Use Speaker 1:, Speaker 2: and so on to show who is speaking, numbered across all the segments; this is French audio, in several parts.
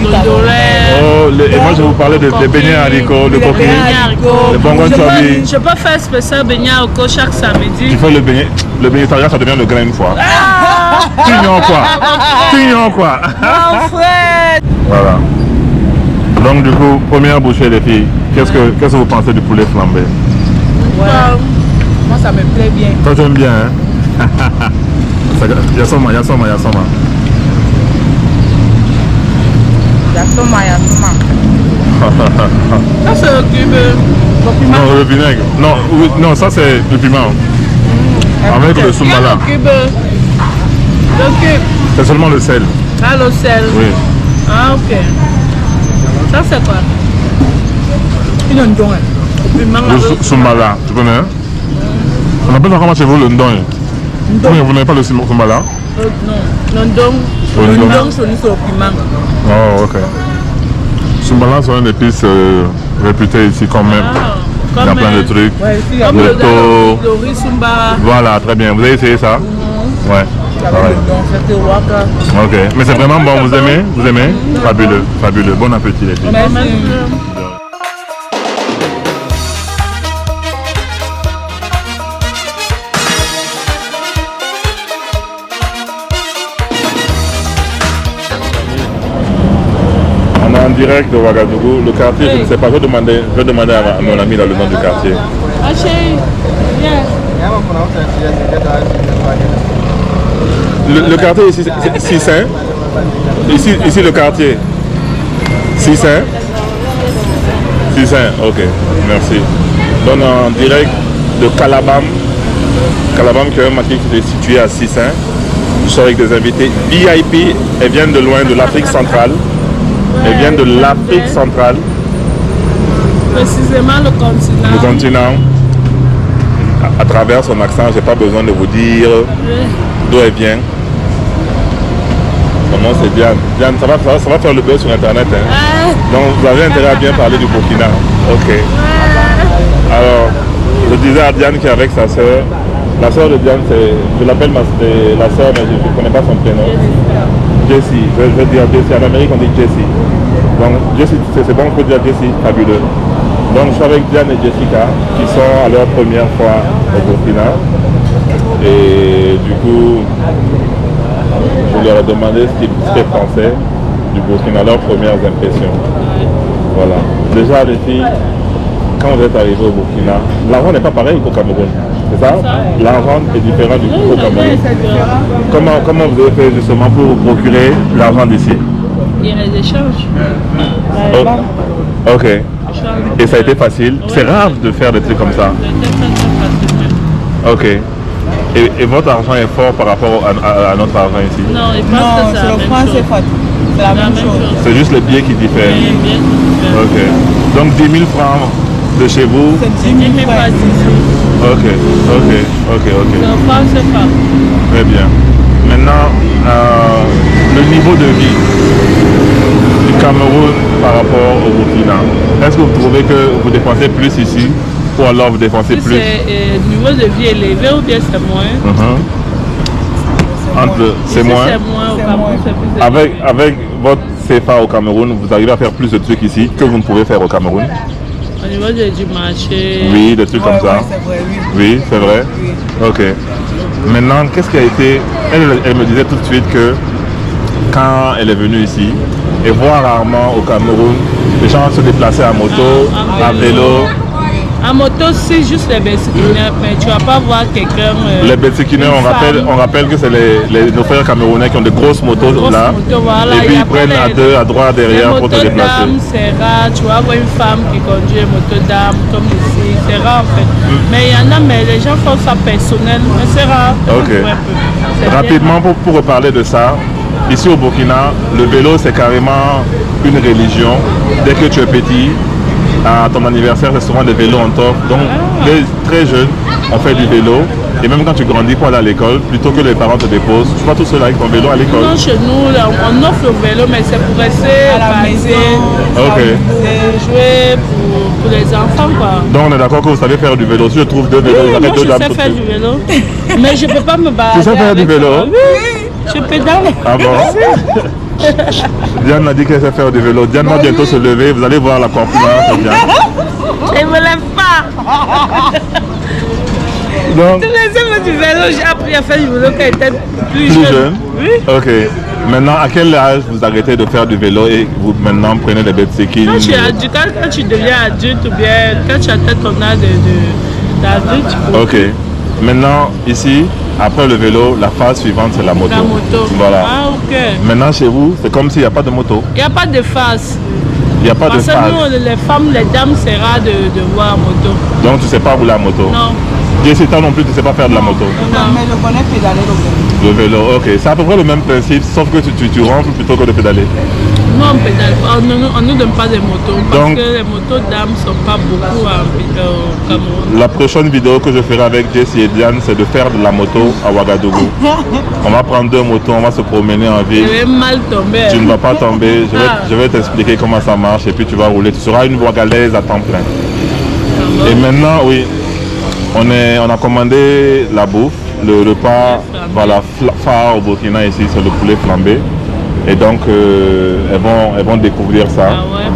Speaker 1: Oh, et moi je vais vous parler des beignets haricots, le coquille, le bongon chobi.
Speaker 2: Je peux faire spécial beignet haricots chaque samedi.
Speaker 1: Tu fais le beignet italien, ça devient le grain une fois. Tu ignores quoi?
Speaker 2: Mon frère.
Speaker 1: Voilà. Donc du coup, première bouchée les filles, qu'est-ce que vous pensez du poulet flambé?
Speaker 3: Ouais. Moi ça me plaît bien.
Speaker 1: Toi tu aimes bien, hein? Yasoma.
Speaker 3: Yasoma.
Speaker 2: Ça c'est le cube.
Speaker 1: Non, le vinaigre. Non, oui, non, ça c'est le piment. Avec le soumala.
Speaker 2: Le cube.
Speaker 1: C'est seulement le sel.
Speaker 2: Ah, le sel.
Speaker 1: Oui.
Speaker 2: Ah, ok. Ça c'est quoi?
Speaker 3: Une ndong.
Speaker 1: Le soumala, tu connais? On appelle ça comment chez vous le ndong? Vous n'avez pas le soumala?
Speaker 2: Non, le ndong, c'est le piment.
Speaker 1: Oh, ok. Soumala, c'est une épice réputée ici quand même. Il y a plein de trucs.
Speaker 3: Ouais, ici,
Speaker 2: Comme
Speaker 1: le taux.
Speaker 2: le riz sumba.
Speaker 1: Voilà, très bien. Vous avez essayé ça? Ouais. Pareil. Ok. Mais c'est vraiment bon. Vous aimez? Vous aimez? Fabuleux, fabuleux. Bon appétit les filles.
Speaker 3: Merci.
Speaker 1: On est en direct de Ouagadougou. Le quartier, je ne sais pas. Je vais demander à mon ami dans le nom du quartier.
Speaker 2: Ah, chérie. Viens.
Speaker 1: Le quartier ici, c'est Sissin. Ici le quartier. Sissin. Sissin, ok, merci. Donc en direct de Calabam. Calabam qui est un marché qui est situé à Sissin. Je suis avec des invités VIP. Elles viennent de loin, de l'Afrique centrale. Elles viennent de l'Afrique centrale.
Speaker 2: Précisément le continent.
Speaker 1: Le continent. À travers son accent, j'ai pas besoin de vous dire d'où elle vient. Son nom c'est Diane. Diane, ça va faire le buzz sur internet. Hein? Donc vous avez intérêt à bien parler du Burkina. Ok. Alors, je disais à Diane qui est avec sa soeur. La soeur de Diane, je l'appelle la soeur, mais je ne connais pas son prénom. Jessie. Je vais dire Jessie. En Amérique, on dit Jessie. Donc, Jessie, c'est bon, on peut dire Jessie. Fabuleux. Donc, je suis avec Diane et Jessica qui sont à leur première fois au Burkina. Et du coup, je leur ai demandé ce qu'ils pensaient du Burkina, leurs premières impressions. Voilà. Déjà, les filles, quand vous êtes arrivés au Burkina, l'argent n'est pas pareil qu'au Cameroun. C'est ça? L'argent est différent du coup au Cameroun. Comment vous avez fait justement pour vous procurer l'argent d'ici?
Speaker 2: Il y a des échanges.
Speaker 1: Ok. Et ça a été facile? C'est rare de faire des trucs comme ça. Ok. Et votre argent est fort par rapport à notre argent ici?
Speaker 2: Non, c'est le franc,
Speaker 3: c'est la même chose.
Speaker 1: C'est juste les billets qui diffèrent. Ok. Donc 10 000 francs de chez vous?
Speaker 3: C'est 10 000 francs.
Speaker 1: Ok.
Speaker 2: Le franc, c'est pas.
Speaker 1: Très bien. Maintenant, le niveau de vie du Cameroun par rapport au Burkina. Est-ce que vous trouvez que vous dépensez plus ici ou alors vous dépensez plus?
Speaker 2: C'est niveau de vie élevé ou bien c'est moins?
Speaker 1: C'est moins.
Speaker 2: C'est moins au Cameroun, c'est plus élevé.
Speaker 1: Avec votre CFA au Cameroun, vous arrivez à faire plus de trucs ici que vous ne pouvez faire au Cameroun?
Speaker 2: Au niveau du marché.
Speaker 1: Oui, des trucs comme ça.
Speaker 3: C'est vrai, oui.
Speaker 1: Oui, c'est vrai.
Speaker 3: Oui.
Speaker 1: Ok. Maintenant, qu'est-ce qui a été... Elle me disait tout de suite que quand elle est venue ici, et voit rarement au Cameroun les gens se déplacer à moto, à vélo.
Speaker 2: À moto, c'est juste les bicyclettes, mais tu vas pas voir quelqu'un.
Speaker 1: Les bicyclettes, on rappelle que c'est nos frères camerounais qui ont de grosses motos là.
Speaker 2: Voilà.
Speaker 1: Et puis ils prennent à deux, à droite, derrière pour te déplacer.
Speaker 2: C'est rare, tu vas voir une femme qui conduit une moto d'âme comme ici, c'est rare en fait. Mais il y en a, mais les gens font ça personnel, mais c'est rare.
Speaker 1: Ok. Rapidement, pour reparler de ça, ici au Burkina, le vélo c'est carrément une religion. Dès que tu es petit, à ton anniversaire, c'est souvent des vélos en top. Donc, les très jeunes, on fait du vélo. Et même quand tu grandis pour aller à l'école, plutôt que les parents te déposent, tu vas tout seul avec ton vélo à l'école.
Speaker 2: Non, chez nous, on offre le vélo, mais c'est pour rester
Speaker 3: à la maison.
Speaker 2: Jouer pour les enfants, quoi.
Speaker 1: Donc, on est d'accord que vous savez faire du vélo. Si je trouve deux vélos, vous avez deux dames.
Speaker 2: Je sais faire du vélo. Mais je ne peux pas me balader.
Speaker 1: Tu sais faire du vélo?
Speaker 2: Oui, je pédale.
Speaker 1: Ah bon? Diane a dit qu'elle sait faire du vélo. Diane va bientôt se lever, vous allez voir la corpulence de Diane.
Speaker 2: Je ne me lève pas.
Speaker 1: Donc,
Speaker 2: Tu sais, moi, du vélo, j'ai appris à faire du vélo quand j'étais plus jeune.
Speaker 1: Oui. Ok. Maintenant, à quel âge vous arrêtez de faire du vélo et vous maintenant prenez des bicycles?
Speaker 2: Quand tu deviens adulte ou bien quand tu atteins ton âge d'adulte.
Speaker 1: Ok. Maintenant, ici, après le vélo, la phase suivante, c'est la moto.
Speaker 2: La moto.
Speaker 1: Voilà.
Speaker 2: Ah, ok.
Speaker 1: Maintenant, chez vous, c'est comme s'il n'y a pas de moto.
Speaker 2: Il n'y a pas de face.
Speaker 1: Il n'y a pas
Speaker 2: Parce
Speaker 1: de
Speaker 2: que
Speaker 1: phase.
Speaker 2: nous, les femmes, les dames, c'est rare de voir moto.
Speaker 1: Donc, tu ne sais pas rouler la moto.
Speaker 2: Non.
Speaker 1: Jessica non plus, tu ne sais pas faire de la moto.
Speaker 2: Non.
Speaker 3: Mais je connais pédaler le vélo.
Speaker 1: Le vélo, ok. C'est à peu près le même principe, sauf que tu rentres plutôt que de pédaler.
Speaker 2: Nous, on pédale pas. On ne nous donne pas des motos. Parce
Speaker 1: Donc-
Speaker 2: que les motos dames ne sont pas beaucoup au Cameroun.
Speaker 1: La prochaine vidéo que je ferai avec Jessie et Diane, c'est de faire de la moto à Ouagadougou. On va prendre 2 motos, on va se promener en
Speaker 2: Je
Speaker 1: ville.
Speaker 2: vais mal tomber.
Speaker 1: Tu ne vas pas tomber,
Speaker 2: Ah.
Speaker 1: je vais t'expliquer comment ça marche et puis tu vas rouler. Tu seras une Ouagalaise à temps plein.
Speaker 2: Ah bon?
Speaker 1: Et maintenant, oui, on a commandé la bouffe, le repas,
Speaker 2: flambé.
Speaker 1: voilà, phare au Burkina ici, c'est le poulet flambé. Et donc, elles vont découvrir ça.
Speaker 2: Ah ouais.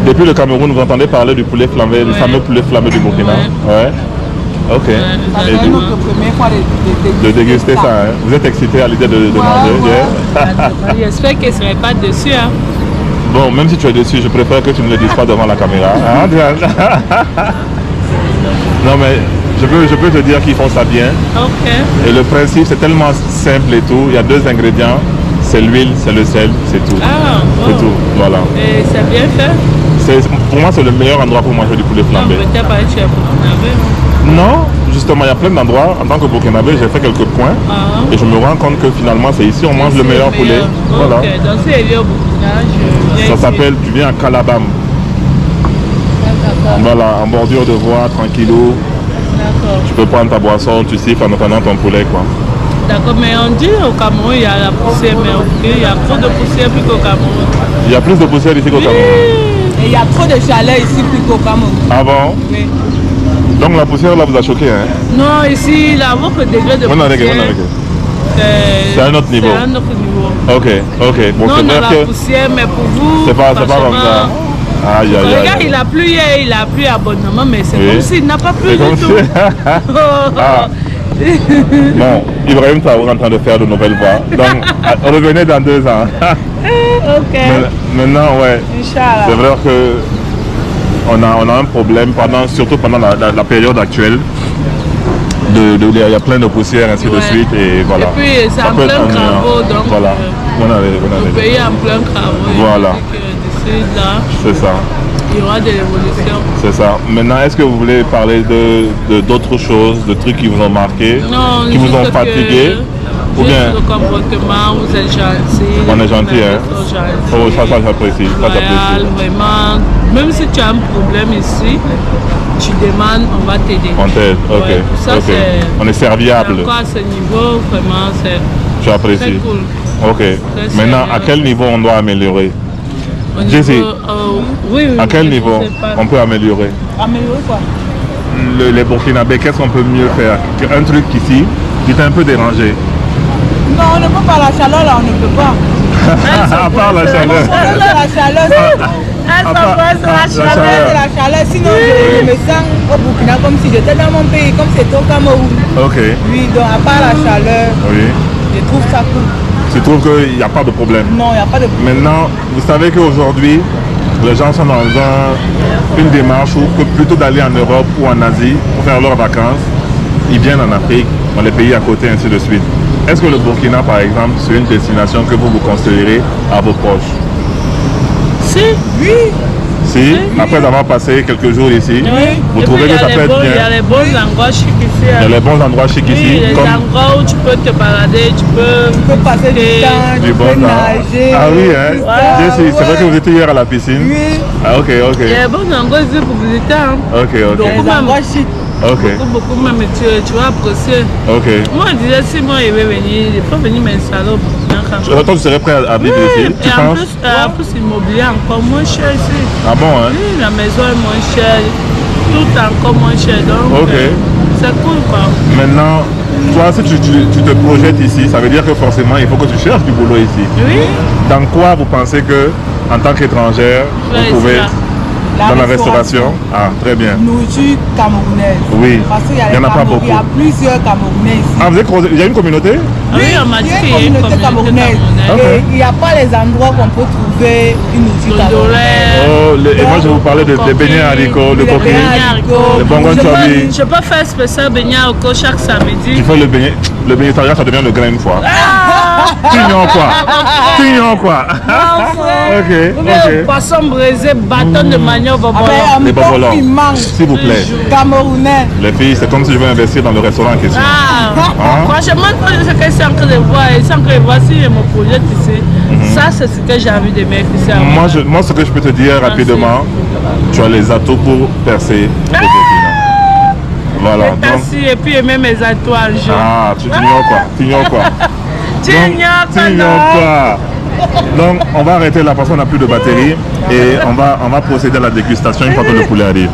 Speaker 1: Depuis le Cameroun, vous entendez parler du poulet flambé, du
Speaker 2: Ouais.
Speaker 1: fameux poulet flambé du Burkina? Ouais. Ok.
Speaker 3: Ça
Speaker 1: Et
Speaker 3: fait
Speaker 1: du-
Speaker 3: notre première fois
Speaker 1: de déguster ça, hein. Vous êtes excité à l'idée de manger?
Speaker 3: ouais.
Speaker 1: Yeah.
Speaker 2: J'espère qu'elle ne serait pas dessus. Hein.
Speaker 1: Bon, même si tu es dessus, je préfère que tu ne le dises pas devant la caméra. Hein, Diane? Non, mais je peux te dire qu'ils font ça bien.
Speaker 2: Ok.
Speaker 1: Et le principe, c'est tellement simple et tout. Il y a 2 ingrédients. C'est l'huile, c'est le sel, c'est tout.
Speaker 2: Ah,
Speaker 1: C'est
Speaker 2: bon.
Speaker 1: tout, voilà.
Speaker 2: Et c'est bien fait?
Speaker 1: Pour moi, c'est le meilleur endroit pour manger du poulet
Speaker 2: Non,
Speaker 1: flambé.
Speaker 2: peut-être pas que tu es burkinabé.
Speaker 1: Non, justement, il y a plein d'endroits. En tant que burkinabé, j'ai fait quelques points.
Speaker 2: Ah.
Speaker 1: Et je me rends compte que finalement, c'est ici on mange le meilleur poulet. Voilà.
Speaker 2: Ok, donc si elle est au Burkina, je viens
Speaker 1: Ça
Speaker 2: ici.
Speaker 1: s'appelle, tu viens à Calabam.
Speaker 2: D'accord.
Speaker 1: Voilà, en bordure de voie, tranquillou.
Speaker 2: D'accord.
Speaker 1: Tu peux prendre ta boisson, tu siffles en attendant ton poulet, quoi.
Speaker 2: D'accord, mais on dit au Cameroun, il y a la poussière, mais au Burkina, il y a trop de poussière plus qu'au Cameroun.
Speaker 1: Il y a plus de poussière ici qu'au Cameroun.
Speaker 3: Et il y a trop de chaleur ici plus qu'au Cameroun.
Speaker 1: Ah bon?
Speaker 3: Oui.
Speaker 1: Donc la poussière là vous a choqué, hein?
Speaker 2: Non, ici, là, votre degré de
Speaker 1: On a
Speaker 2: poussière,
Speaker 1: C'est un autre niveau.
Speaker 2: C'est un autre niveau.
Speaker 1: Ok, ok. Bon,
Speaker 2: Nous,
Speaker 1: c'est
Speaker 2: on a
Speaker 1: vrai
Speaker 2: la
Speaker 1: que
Speaker 2: poussière, mais pour vous,
Speaker 1: c'est pas comme
Speaker 2: franchement,
Speaker 1: ça. Aïe, aïe, aïe.
Speaker 2: regarde, il a plu hier, il a plu abonnement, mais c'est
Speaker 1: Oui.
Speaker 2: comme s'il n'a pas plu
Speaker 1: C'est
Speaker 2: du
Speaker 1: comme
Speaker 2: tout.
Speaker 1: si... Ah. Bon, Ibrahim Traoré est en train de faire de nouvelles voix. Donc, revenez dans 2 ans.
Speaker 2: Ok.
Speaker 1: Maintenant, ouais.
Speaker 2: Inch'Allah.
Speaker 1: C'est vrai que on a un problème, surtout pendant la période actuelle. Il y a plein de poussière, ainsi de
Speaker 2: Ouais.
Speaker 1: suite. Et voilà.
Speaker 2: Et puis, c'est
Speaker 1: Ça
Speaker 2: en
Speaker 1: peut
Speaker 2: plein
Speaker 1: être ennuyant.
Speaker 2: travaux, donc,
Speaker 1: Voilà.
Speaker 2: Le pays est en plein travaux.
Speaker 1: Voilà.
Speaker 2: D'ici là,
Speaker 1: C'est ça.
Speaker 2: il y aura des révolutions.
Speaker 1: C'est ça. Maintenant, est-ce que vous voulez parler d'autres choses, de trucs qui vous ont marqué,
Speaker 2: Non,
Speaker 1: qui vous ont
Speaker 2: juste
Speaker 1: fatigué? Ou
Speaker 2: juste
Speaker 1: bien
Speaker 2: le comportement, vous êtes gentil.
Speaker 1: on est gentil,
Speaker 2: les
Speaker 1: hein?
Speaker 2: gens sont gentils,
Speaker 1: Oh, ça j'apprécie. Ça
Speaker 2: loyal,
Speaker 1: j'apprécie.
Speaker 2: vraiment. Même si tu as un problème ici, tu demandes, on va t'aider.
Speaker 1: On t'aide, ok.
Speaker 2: Ouais, ça,
Speaker 1: ok.
Speaker 2: c'est-
Speaker 1: On est serviable.
Speaker 2: Encore à ce niveau, vraiment, c'est
Speaker 1: Tu
Speaker 2: très
Speaker 1: apprécies.
Speaker 2: cool.
Speaker 1: Ok. Maintenant, à quel niveau on doit améliorer?
Speaker 2: Au
Speaker 1: Jessie,
Speaker 2: niveau, oui, oui,
Speaker 1: À quel
Speaker 2: je
Speaker 1: niveau
Speaker 2: sais pas.
Speaker 1: on peut améliorer?
Speaker 3: Améliorer quoi?
Speaker 1: Les Burkinabés, qu'est-ce qu'on peut mieux faire? Un truc ici qui t'a un peu dérangé.
Speaker 3: Non, on ne peut pas la chaleur là, on ne peut pas.
Speaker 1: À part la chaleur.
Speaker 3: On peut la chaleur.
Speaker 2: Elle
Speaker 1: À part-
Speaker 2: s'embrasse
Speaker 1: ah,
Speaker 2: la
Speaker 1: la
Speaker 2: chaleur.
Speaker 1: chaleur.
Speaker 3: C'est la chaleur, sinon je me sens au Burkina comme si j'étais dans mon pays, comme c'était au Cameroun.
Speaker 1: Ok.
Speaker 3: Oui, donc à part la chaleur,
Speaker 1: Oui.
Speaker 3: je trouve ça cool.
Speaker 1: Tu trouves qu'il n'y a pas de problème?
Speaker 3: Non, il n'y a pas de
Speaker 1: Maintenant, vous savez qu'aujourd'hui, les gens sont dans une démarche où que plutôt d'aller en Europe ou en Asie pour faire leurs vacances, ils viennent en Afrique, dans les pays à côté, ainsi de suite. Est-ce que le Burkina, par exemple, c'est une destination que vous conseillerez à vos proches?
Speaker 2: Si.
Speaker 3: Oui,
Speaker 1: Si, après avoir passé quelques jours ici, vous
Speaker 2: Et
Speaker 1: trouvez
Speaker 2: puis,
Speaker 1: que ça peut être
Speaker 2: Il y a
Speaker 1: bien?
Speaker 2: les bons endroits chics ici.
Speaker 1: Il y a les bons endroits chics
Speaker 2: Oui,
Speaker 1: ici,
Speaker 2: les
Speaker 1: comme
Speaker 2: endroits où tu peux te balader, tu peux
Speaker 3: passer du
Speaker 2: visiter.
Speaker 3: temps,
Speaker 1: du
Speaker 3: tu
Speaker 1: bon
Speaker 3: peux
Speaker 1: temps.
Speaker 3: nager.
Speaker 1: Ah oui, hein?
Speaker 3: ça,
Speaker 1: Jessie, c'est vrai que
Speaker 3: ouais.
Speaker 1: vous étiez hier à la piscine?
Speaker 3: Oui,
Speaker 1: Ah, ok, ok.
Speaker 2: Il y a les bons endroits ici pour visiter. Hein.
Speaker 1: Ok, ok.
Speaker 3: les endroits chics.
Speaker 1: Ok,
Speaker 2: Beaucoup même, tu vas apprécier.
Speaker 1: ok.
Speaker 2: Moi, je disais, si moi, il veut venir, il faut venir m'installer au Burkina Faso.
Speaker 1: Toi, tu serais prêt à vivre ici? Tu
Speaker 2: Et en
Speaker 1: penses?
Speaker 2: plus, l'immobilier est encore moins cher ici.
Speaker 1: Ah bon, hein?
Speaker 2: Oui, la maison est moins chère, tout est encore moins cher. Donc,
Speaker 1: Ok.
Speaker 2: c'est cool, quoi.
Speaker 1: Maintenant, toi, si tu te projettes ici, ça veut dire que forcément, il faut que tu cherches du boulot ici.
Speaker 2: Oui.
Speaker 1: Dans quoi vous pensez que, en tant qu'étrangère, vous pouvez... Dans la restauration. Ah, très bien.
Speaker 3: Nourriture camerounaise.
Speaker 1: Oui.
Speaker 3: Parce qu'il y a,
Speaker 1: Il y en a pas beaucoup.
Speaker 3: Il y a plusieurs Camerounais ici.
Speaker 1: Ah, il y a une communauté?
Speaker 2: Ah oui, on m'a dit
Speaker 3: il y
Speaker 2: qu'il
Speaker 3: a une communauté camerounaise.
Speaker 1: Ok.
Speaker 3: Et il n'y a pas les endroits qu'on peut trouver une nourriture camerounaise.
Speaker 1: Oh, et moi je vous parlais des beignets haricots, le coquille, le bongon chobi.
Speaker 2: Je peux faire spécial beignet haricot chaque samedi.
Speaker 1: Tu fais le beignet tariga, ça devient le grain une fois. Tignon quoi. Ok, ok.
Speaker 2: Poisson braisé, bâton de manioc, bobola.
Speaker 1: Les bobolons,
Speaker 3: Il manque.
Speaker 1: s'il vous plaît.
Speaker 3: Camerounais.
Speaker 1: Les filles, c'est comme si je veux investir dans le restaurant en question.
Speaker 2: Franchement, quand je sais que c'est en train de voir, et sans que je vois si je me projette ici, ça c'est ce que j'ai envie de mettre ici.
Speaker 1: Moi, ce que je peux te dire rapidement, tu as les atouts pour percer au Burkina. Voilà.
Speaker 2: Merci, et puis même mes étoiles jaunes.
Speaker 1: Ah, tu ignores quoi.
Speaker 2: Tu ignores
Speaker 1: quoi. Donc, on va arrêter là parce qu'on n'a plus de batterie et on va procéder à la dégustation une fois que le poulet arrive.